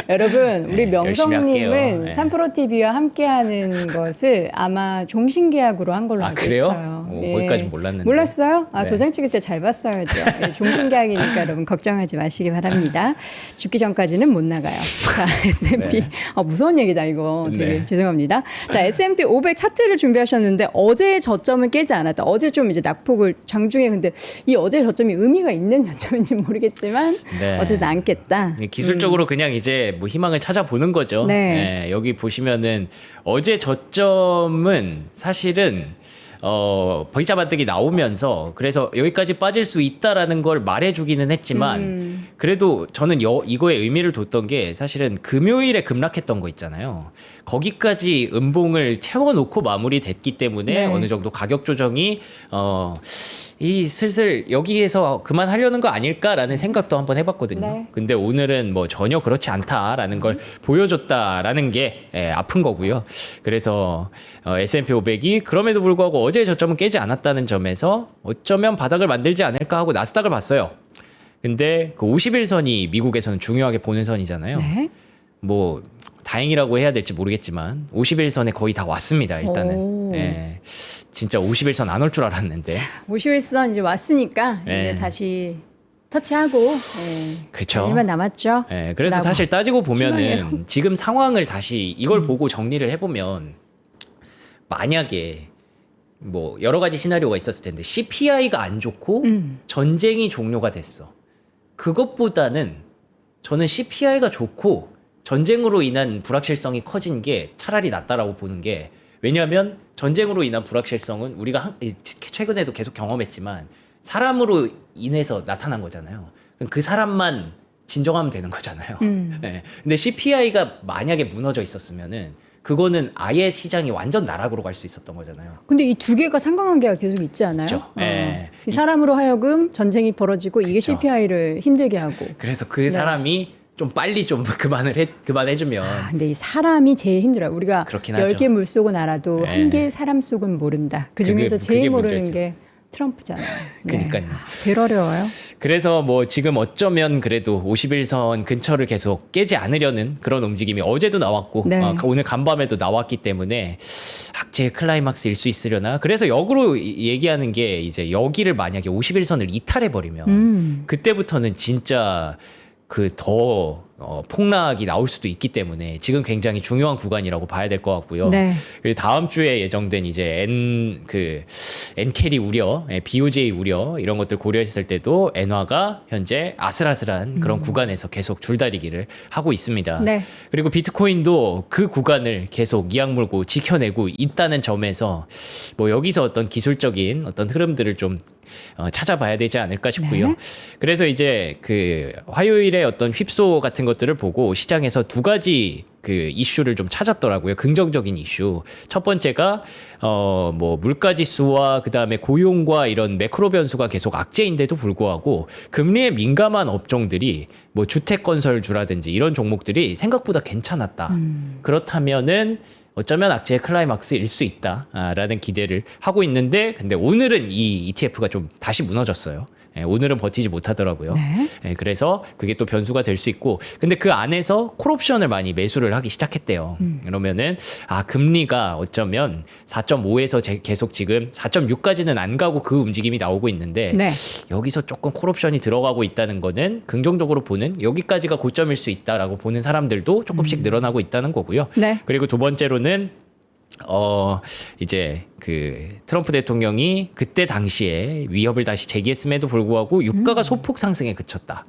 여러분, 우리 네, 열심히 할게요. 명성님은 네. 삼프로 TV와 함께하는 것을 아마 종신계약으로 한 걸로 아, 알고 그래요? 있어요. 거기까진 몰랐는데. 몰랐어요? 아, 네. 도장 찍을 때 잘 봤어야죠. 예, 종신계약이니까 여러분 걱정하지 마시기 바랍니다. 죽기 전까지는 못 나가요. 자, S&P. 네. 무서운 얘기다 이거. 되게 네. 죄송합니다. 자, S&P 500 차트를 준비하셨는데 어제 저점은 깨지 않았다. 어제 좀 이제 낙폭을 장중에 근데 이 어제 저점이 의미가 있는 저점인지 모르겠지만 네. 어제는 안 깼다. 기술적으로 그냥 이제 뭐 희망을 찾아보는 거죠. 네. 네, 여기 보시면은 어제 저점은 사실은 V자 반등이 나오면서 그래서 여기까지 빠질 수 있다라는 걸 말해주기는 했지만 그래도 저는 이거에 의미를 뒀던 게 사실은 금요일에 급락했던 거 있잖아요. 거기까지 음봉을 채워놓고 마무리됐기 때문에 네. 어느 정도 가격 조정이 이 슬슬 여기에서 그만하려는 거 아닐까라는 생각도 한번 해봤거든요. 네. 근데 오늘은 뭐 전혀 그렇지 않다라는 걸 보여줬다라는 게 아픈 거고요. 그래서 S&P 500이 그럼에도 불구하고 어제 저점은 깨지 않았다는 점에서 어쩌면 바닥을 만들지 않을까 하고 나스닥을 봤어요. 근데 그 51선이 미국에서는 중요하게 보는 선이잖아요. 네. 뭐 다행이라고 해야 될지 모르겠지만 51선에 거의 다 왔습니다. 일단은. 오. 예. 진짜 51선 안 올 줄 알았는데. 51선 이제 왔으니까 네. 이제 다시 터치하고 그쵸. 일만 남았죠. 예, 그래서 라고. 사실 따지고 보면은 희망해요. 지금 상황을 다시 이걸 보고 정리를 해보면 만약에 뭐 여러 가지 시나리오가 있었을 텐데 CPI가 안 좋고 전쟁이 종료가 됐어. 그것보다는 저는 CPI가 좋고 전쟁으로 인한 불확실성이 커진 게 차라리 낫다라고 보는 게 왜냐하면 전쟁으로 인한 불확실성은 우리가 최근에도 계속 경험했지만 사람으로 인해서 나타난 거잖아요. 그럼 그 사람만 진정하면 되는 거잖아요. 네. 근데 CPI가 만약에 무너져 있었으면은 그거는 아예 시장이 완전 나락으로 갈 수 있었던 거잖아요. 근데 이 두 개가 상관관계가 계속 있지 않아요? 그쵸. 예. 이 사람으로 하여금 전쟁이 벌어지고 이게 그쵸. CPI를 힘들게 하고. 그래서 그 사람이 좀 빨리 좀 그만해주면 근데 이 사람이 제일 힘들어요. 우리가 그렇긴 10개 하죠. 물 속은 알아도 네. 한 개 사람 속은 모른다. 그 중에서 그게 제일 모르는 문제죠. 게 트럼프잖아요. 그러니까요. 제일 어려워요. 그래서 뭐 지금 어쩌면 그래도 51선 근처를 계속 깨지 않으려는 그런 움직임이 어제도 나왔고 네. 오늘 간밤에도 나왔기 때문에 악재의 클라이막스일 수 있으려나. 그래서 역으로 얘기하는 게 이제 여기를 만약에 51선을 이탈해 버리면 그때부터는 진짜 그 더 폭락이 나올 수도 있기 때문에 지금 굉장히 중요한 구간이라고 봐야 될 것 같고요. 네. 그리고 다음 주에 예정된 이제 N 캐리 우려, BOJ 우려 이런 것들 고려했을 때도 엔화가 현재 아슬아슬한 그런 구간에서 계속 줄다리기를 하고 있습니다. 네. 그리고 비트코인도 그 구간을 계속 이악 물고 지켜내고 있다는 점에서 뭐 여기서 어떤 기술적인 어떤 흐름들을 좀 찾아봐야 되지 않을까 싶고요. 네. 그래서 이제 그 화요일에 어떤 휩소 같은 것들을 보고 시장에서 두 가지 그 이슈를 좀 찾았더라고요. 긍정적인 이슈. 첫 번째가 뭐 물가 지수와 그다음에 고용과 이런 매크로 변수가 계속 악재인데도 불구하고 금리에 민감한 업종들이 뭐 주택 건설주라든지 이런 종목들이 생각보다 괜찮았다. 그렇다면은 어쩌면 악재의 클라이막스일 수 있다라는 기대를 하고 있는데 근데 오늘은 이 ETF가 좀 다시 무너졌어요. 오늘은 버티지 못하더라고요. 네. 그래서 그게 또 변수가 될 수 있고 근데 그 안에서 콜옵션을 많이 매수를 하기 시작했대요. 그러면은 금리가 어쩌면 4.5에서 계속 지금 4.6까지는 안 가고 그 움직임이 나오고 있는데 네. 여기서 조금 콜옵션이 들어가고 있다는 거는 긍정적으로 보는 여기까지가 고점일 수 있다라고 보는 사람들도 조금씩 늘어나고 있다는 거고요. 네. 그리고 두 번째로는 이제 그 트럼프 대통령이 그때 당시에 위협을 다시 제기했음에도 불구하고 유가가 소폭 상승에 그쳤다.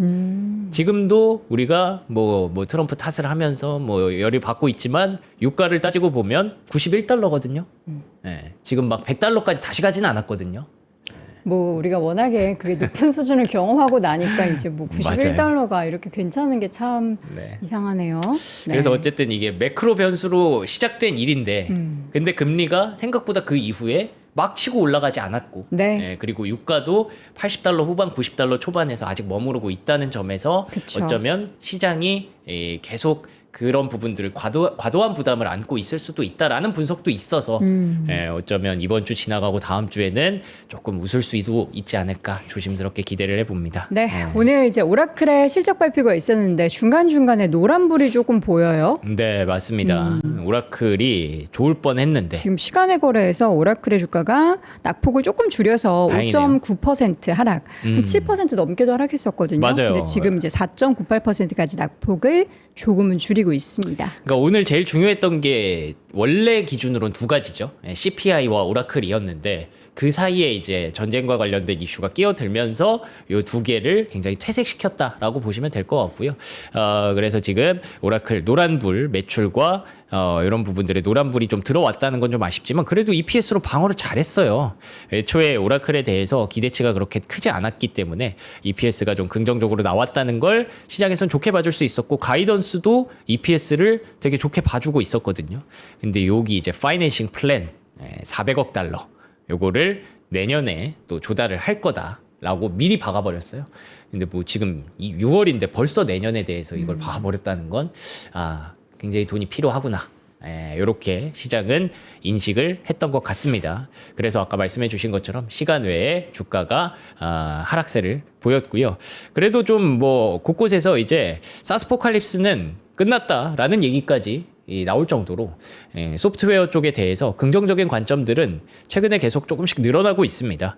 지금도 우리가 뭐 트럼프 탓을 하면서 뭐 열이 받고 있지만 유가를 따지고 보면 91달러거든요. 네, 지금 막 100달러까지 다시 가지는 않았거든요. 뭐 우리가 워낙에 그게 높은 수준을 경험하고 나니까 이제 뭐 91달러가 이렇게 괜찮은 게 참 네. 이상하네요. 네. 그래서 어쨌든 이게 매크로 변수로 시작된 일인데 근데 금리가 생각보다 그 이후에 막 치고 올라가지 않았고 네. 그리고 유가도 80달러 후반 90달러 초반에서 아직 머무르고 있다는 점에서 그쵸. 어쩌면 시장이 계속 그런 부분들을 과도한 부담을 안고 있을 수도 있다라는 분석도 있어서 어쩌면 이번 주 지나가고 다음 주에는 조금 웃을 수도 있지 않을까 조심스럽게 기대를 해봅니다. 네, 오늘 이제 오라클의 실적 발표가 있었는데 중간중간에 노란불이 조금 보여요. 네, 맞습니다. 오라클이 좋을 뻔했는데 지금 시간의 거래에서 오라클의 주가가 낙폭을 조금 줄여서 다행이네요. 5.9% 하락, 한 7% 넘게도 하락했었거든요. 맞아요. 근데 지금 이제 4.98%까지 낙폭을 조금은 줄이고 있습니다. 그러니까 오늘 제일 중요했던 게 원래 기준으로는 두 가지죠. CPI와 오라클이었는데 그 사이에 이제 전쟁과 관련된 이슈가 끼어들면서 요 두 개를 굉장히 퇴색시켰다라고 보시면 될 것 같고요. 그래서 지금 오라클 노란불 매출과 이런 부분들의 노란불이 좀 들어왔다는 건 좀 아쉽지만 그래도 EPS로 방어를 잘했어요. 애초에 오라클에 대해서 기대치가 그렇게 크지 않았기 때문에 EPS가 좀 긍정적으로 나왔다는 걸 시장에선 좋게 봐줄 수 있었고 가이던스도 EPS를 되게 좋게 봐주고 있었거든요. 근데 여기 이제 파이낸싱 플랜 400억 달러 요거를 내년에 또 조달을 할 거다라고 미리 박아버렸어요. 근데 뭐 지금 6월인데 벌써 내년에 대해서 이걸 박아버렸다는 건 굉장히 돈이 필요하구나. 이렇게 시장은 인식을 했던 것 같습니다. 그래서 아까 말씀해 주신 것처럼 시간 외에 주가가 하락세를 보였고요. 그래도 좀 뭐 곳곳에서 이제 사스포칼립스는 끝났다라는 얘기까지 나올 정도로 소프트웨어 쪽에 대해서 긍정적인 관점들은 최근에 계속 조금씩 늘어나고 있습니다.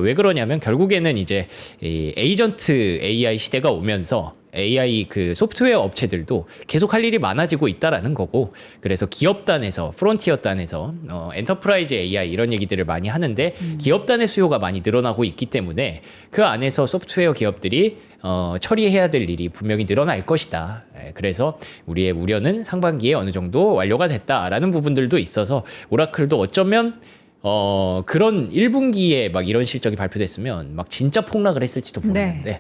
왜 그러냐면 결국에는 이제 이 에이전트 AI 시대가 오면서 AI 그 소프트웨어 업체들도 계속 할 일이 많아지고 있다라는 거고 그래서 기업단에서 프론티어 단에서 엔터프라이즈 AI 이런 얘기들을 많이 하는데 기업단의 수요가 많이 늘어나고 있기 때문에 그 안에서 소프트웨어 기업들이 처리해야 될 일이 분명히 늘어날 것이다. 그래서 우리의 우려는 상반기에 어느 정도 완료가 됐다라는 부분들도 있어서 오라클도 어쩌면 그런 1분기에 막 이런 실적이 발표됐으면 막 진짜 폭락을 했을지도 모르는데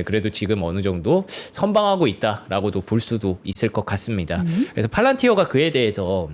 그래도 지금 어느 정도 선방하고 있다라고도 볼 수도 있을 것 같습니다. 그래서 팔란티어가 그에 대해서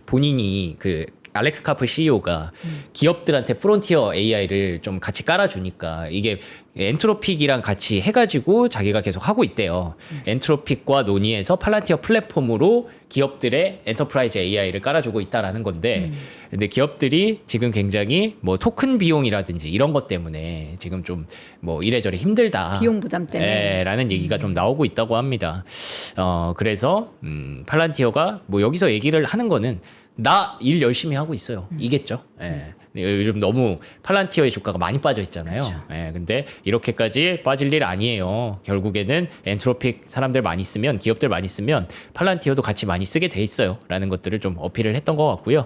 본인이 그 알렉스 카프 CEO가 기업들한테 프론티어 AI를 좀 같이 깔아주니까 이게 엔트로픽이랑 같이 해가지고 자기가 계속 하고 있대요. 엔트로픽과 논의해서 팔란티어 플랫폼으로 기업들의 엔터프라이즈 AI를 깔아주고 있다라는 건데 근데 기업들이 지금 굉장히 뭐 토큰 비용이라든지 이런 것 때문에 지금 좀 뭐 이래저래 힘들다. 비용 부담 때문에. 라는 얘기가 좀 나오고 있다고 합니다. 그래서 팔란티어가 뭐 여기서 얘기를 하는 거는 나 일 열심히 하고 있어요. 이겠죠. 요즘 너무 팔란티어의 주가가 많이 빠져 있잖아요. 근데 이렇게까지 빠질 일 아니에요. 결국에는 엔트로픽 사람들 많이 쓰면 기업들 많이 쓰면 팔란티어도 같이 많이 쓰게 돼 있어요. 라는 것들을 좀 어필을 했던 것 같고요.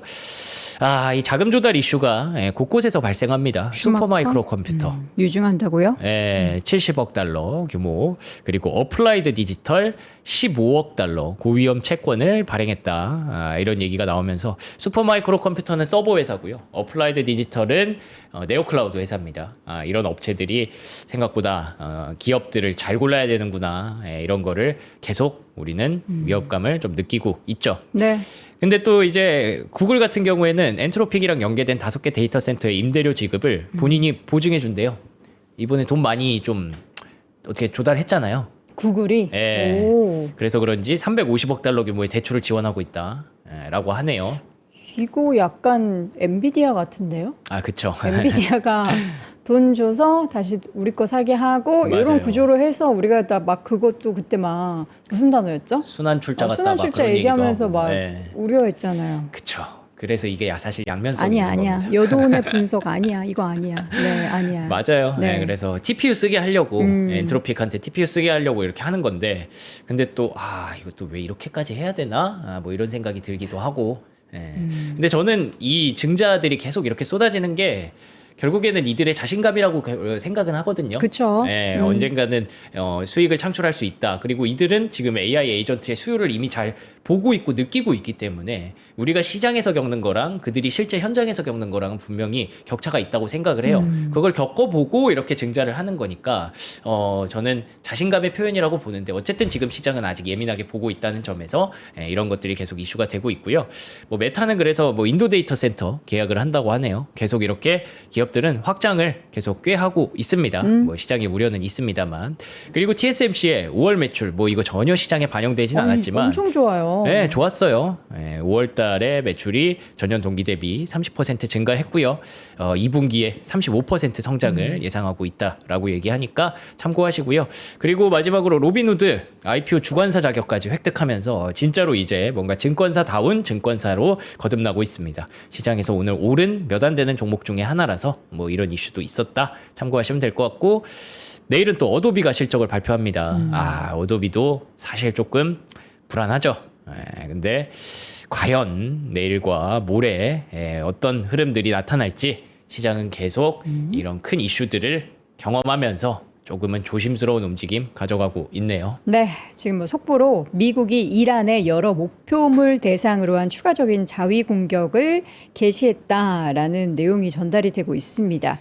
이 자금 조달 이슈가 곳곳에서 발생합니다. 슈퍼마이크로 컴퓨터. 유증한다고요? 70억 달러 규모 그리고 어플라이드 디지털 15억 달러 고위험 채권을 발행했다. 이런 얘기가 나오면서 슈퍼마이크로 컴퓨터는 서버 회사고요. 어플라이드 디지털은 네오클라우드 회사입니다. 이런 업체들이 생각보다 기업들을 잘 골라야 되는구나. 이런 거를 계속 우리는 위협감을 좀 느끼고 있죠. 네. 근데 또 이제 구글 같은 경우에는 엔트로픽이랑 연계된 5개 데이터 센터의 임대료 지급을 본인이 보증해 준대요. 이번에 돈 많이 좀 어떻게 조달했잖아요. 구글이? 오. 그래서 그런지 350억 달러 규모의 대출을 지원하고 있다라고 하네요. 이거 약간 엔비디아 같은데요? 그쵸. 엔비디아가 돈 줘서 다시 우리 거 사게 하고 맞아요. 이런 구조로 해서 우리가 다 막 그것도 그때 막 무슨 단어였죠? 순환 출자 같다. 순환 막 출자 그런 얘기하면서 얘기도 하고. 막 우려했잖아요. 그쵸. 그래서 이게 사실 양면성인 아니야. 겁니다. 여돈의 분석 아니야. 이거 아니야. 네, 아니야. 맞아요. 네. 그래서 TPU 쓰게 하려고 엔트로픽한테 TPU 쓰게 하려고 이렇게 하는 건데 근데 또 이것도 왜 이렇게까지 해야 되나? 뭐 이런 생각이 들기도 하고. 근데 저는 이 증자들이 계속 이렇게 쏟아지는 게 결국에는 이들의 자신감이라고 생각은 하거든요. 그쵸. 언젠가는 수익을 창출할 수 있다. 그리고 이들은 지금 AI 에이전트의 수요를 이미 잘 보고 있고 느끼고 있기 때문에 우리가 시장에서 겪는 거랑 그들이 실제 현장에서 겪는 거랑은 분명히 격차가 있다고 생각을 해요. 그걸 겪어보고 이렇게 증자를 하는 거니까 저는 자신감의 표현이라고 보는데 어쨌든 지금 시장은 아직 예민하게 보고 있다는 점에서 이런 것들이 계속 이슈가 되고 있고요. 뭐 메타는 그래서 뭐 인도 데이터 센터 계약을 한다고 하네요. 계속 이렇게 기업 기업들은 확장을 계속 꽤 하고 있습니다. 뭐 시장에 우려는 있습니다만. 그리고 TSMC의 5월 매출 뭐 이거 전혀 시장에 반영되진 않았지만 엄청 좋아요. 네, 좋았어요. 5월 달에 매출이 전년 동기 대비 30% 증가했고요. 2분기에 35% 성장을 예상하고 있다라고 얘기하니까 참고하시고요. 그리고 마지막으로 로빈후드 IPO 주관사 자격까지 획득하면서 진짜로 이제 뭔가 증권사다운 증권사로 거듭나고 있습니다. 시장에서 오늘 오른 몇 안 되는 종목 중에 하나라서 뭐 이런 이슈도 있었다. 참고하시면 될 것 같고 내일은 또 어도비가 실적을 발표합니다. 어도비도 사실 조금 불안하죠. 근데 과연 내일과 모레 어떤 흐름들이 나타날지 시장은 계속 이런 큰 이슈들을 경험하면서 조금은 조심스러운 움직임 가져가고 있네요. 네, 지금 뭐 속보로 미국이 이란의 여러 목표물 대상으로 한 추가적인 자위 공격을 개시했다라는 내용이 전달이 되고 있습니다.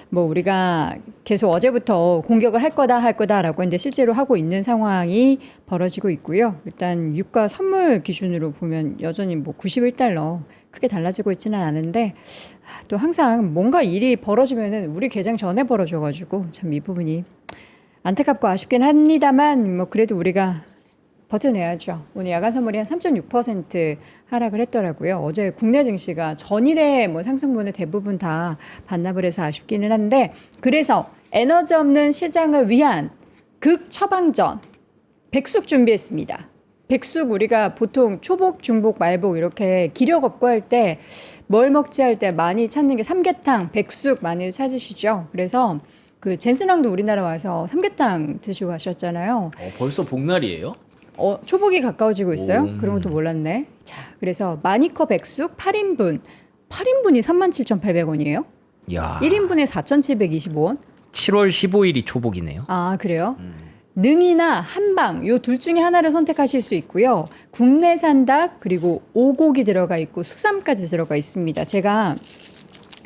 뭐 우리가 계속 어제부터 공격을 할 거다라고 했는데 실제로 하고 있는 상황이 벌어지고 있고요. 일단 유가 선물 기준으로 보면 여전히 뭐 91달러 크게 달라지고 있지는 않은데 또 항상 뭔가 일이 벌어지면은 우리 개장 전에 벌어져가지고 참 이 부분이 안타깝고 아쉽긴 합니다만 뭐 그래도 우리가 버텨내야죠. 오늘 야간 선물이 한 3.6% 하락을 했더라고요. 어제 국내 증시가 전일에 뭐 상승분을 대부분 다 반납을 해서 아쉽기는 한데 그래서 에너지 없는 시장을 위한 극처방전 백숙 준비했습니다. 백숙 우리가 보통 초복, 중복, 말복 이렇게 기력 없고 할 때 뭘 먹지 할 때 많이 찾는 게 삼계탕, 백숙 많이 찾으시죠. 그래서 그 젠슨왕도 우리나라 와서 삼계탕 드시고 가셨잖아요. 벌써 복날이에요? 초복이 가까워지고 있어요. 그런 것도 몰랐네. 자, 그래서 마니커 백숙 8인분. 8인분이 37,800원이에요. 야. 1인분에 4,725원. 7월 15일이 초복이네요. 아, 그래요? 능이나 한방 요 둘 중에 하나를 선택하실 수 있고요. 국내산 닭 그리고 오곡이 들어가 있고 수삼까지 들어가 있습니다. 제가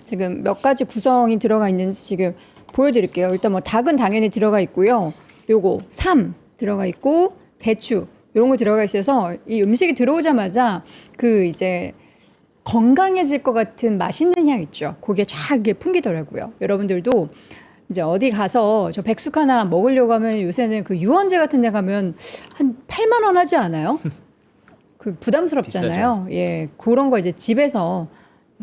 지금 몇 가지 구성이 들어가 있는지 지금 보여드릴게요. 일단 뭐 닭은 당연히 들어가 있고요. 요거 삼 들어가 있고 대추 이런 거 들어가 있어서 이 음식이 들어오자마자 그 이제 건강해질 것 같은 맛있는 향 있죠. 그게 쫙 이게 풍기더라고요. 여러분들도 이제 어디 가서 저 백숙 하나 먹으려고 하면 요새는 그 유원재 같은 데 가면 한 8만 원 하지 않아요? 그 부담스럽잖아요. 비싸죠. 예. 그런 거 이제 집에서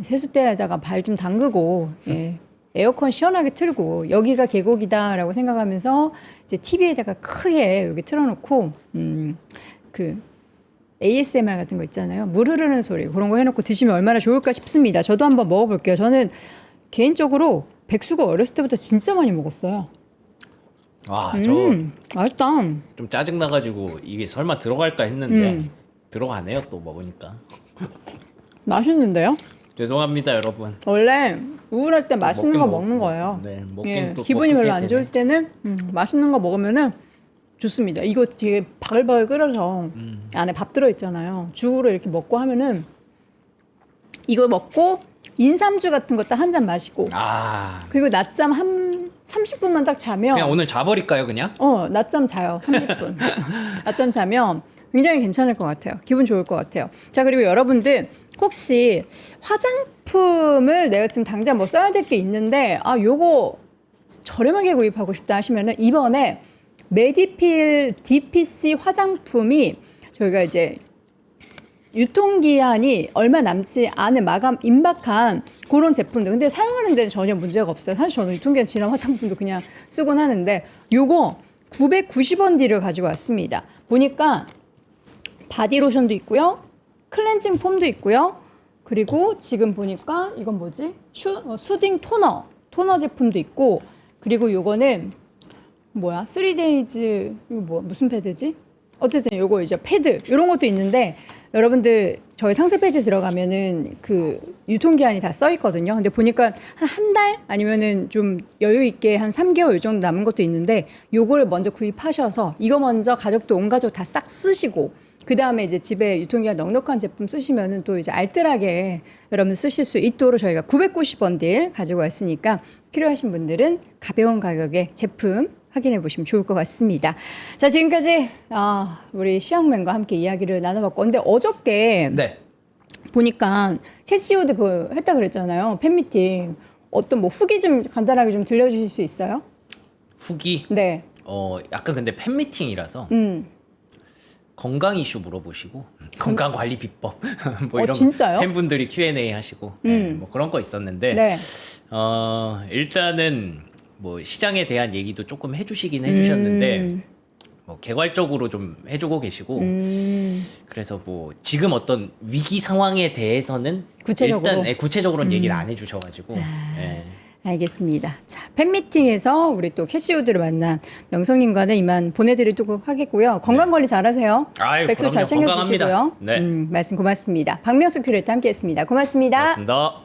세숫대에다가 발 좀 담그고 예. 에어컨 시원하게 틀고 여기가 계곡이다라고 생각하면서 이제 TV에다가 크게 여기 틀어놓고 그 ASMR 같은 거 있잖아요. 물 흐르는 소리 그런 거 해놓고 드시면 얼마나 좋을까 싶습니다. 저도 한번 먹어볼게요. 저는 개인적으로 백숙을 어렸을 때부터 진짜 많이 먹었어요. 맛있다. 좀 짜증 나가지고 이게 설마 들어갈까 했는데 들어가네요. 또 먹으니까. 맛있는데요? 죄송합니다, 여러분. 원래 우울할 때 맛있는 거 먹긴 먹는 거예요. 네, 먹긴 예, 또 기분이 또 별로 그렇게 안 좋을 때는 맛있는 거 먹으면은 좋습니다. 이거 되게 바글바글 끓여서 안에 밥 들어 있잖아요. 죽으로 이렇게 먹고 하면은 이거 먹고 인삼주 같은 거 딱 한 잔 마시고 그리고 낮잠 한 30분만 딱 자면 그냥 오늘 자버릴까요, 그냥? 낮잠 자요. 30분. 낮잠 자면 굉장히 괜찮을 것 같아요. 기분 좋을 것 같아요. 자, 그리고 여러분들 혹시 화장품을 내가 지금 당장 뭐 써야 될 게 있는데 요거 저렴하게 구입하고 싶다 하시면은 이번에 메디필 DPC 화장품이 저희가 이제 유통기한이 얼마 남지 않은 마감 임박한 그런 제품들. 근데 사용하는 데는 전혀 문제가 없어요. 사실 저는 유통기한 지난 화장품도 그냥 쓰곤 하는데 요거 990원 딜을 가지고 왔습니다. 보니까 바디로션도 있고요. 클렌징 폼도 있고요. 그리고 지금 보니까 이건 뭐지? 수딩 토너 제품도 있고 그리고 요거는 뭐야? 3days 이거 뭐 무슨 패드지? 어쨌든 요거 이제 패드 이런 것도 있는데 여러분들 저희 상세 페이지 들어가면은 그 유통기한이 다 써 있거든요. 근데 보니까 한 달 아니면은 좀 여유 있게 한 3개월 이 정도 남은 것도 있는데 요거를 먼저 구입하셔서 이거 먼저 가족도 온 가족 다 싹 쓰시고 그 다음에 이제 집에 유통기한 넉넉한 제품 쓰시면은 또 이제 알뜰하게 여러분 쓰실 수 있도록 저희가 990원 딜 가지고 왔으니까 필요하신 분들은 가벼운 가격의 제품 확인해 보시면 좋을 것 같습니다. 자, 지금까지 우리 시영맨과 함께 이야기를 나눠봤고, 근데 어저께 네. 보니까 캐시오드 했다 그랬잖아요. 팬미팅. 어떤 뭐 후기 좀 간단하게 좀 들려주실 수 있어요? 후기 네. 약간 근데 팬미팅이라서 건강 이슈 물어보시고 건강 관리 비법 뭐 이런 거 진짜요? 팬분들이 Q&A 하시고 뭐 그런 거 있었는데 네. 일단은 뭐 시장에 대한 얘기도 조금 해주시긴 해주셨는데 뭐 개괄적으로 좀 해주고 계시고 그래서 뭐 지금 어떤 위기 상황에 대해서는 구체적으로? 일단 구체적으로는 얘기를 안 해주셔가지고 예. 알겠습니다. 자, 팬미팅에서 우리 또 캐시우드를 만난 명성님과는 이만 보내드리도록 하겠고요. 건강관리 잘하세요. 아유, 백수 잘 그럼요. 챙겨주시고요. 건강합니다. 네. 말씀 고맙습니다. 박명수 큐레이터 함께했습니다. 고맙습니다. 고맙습니다.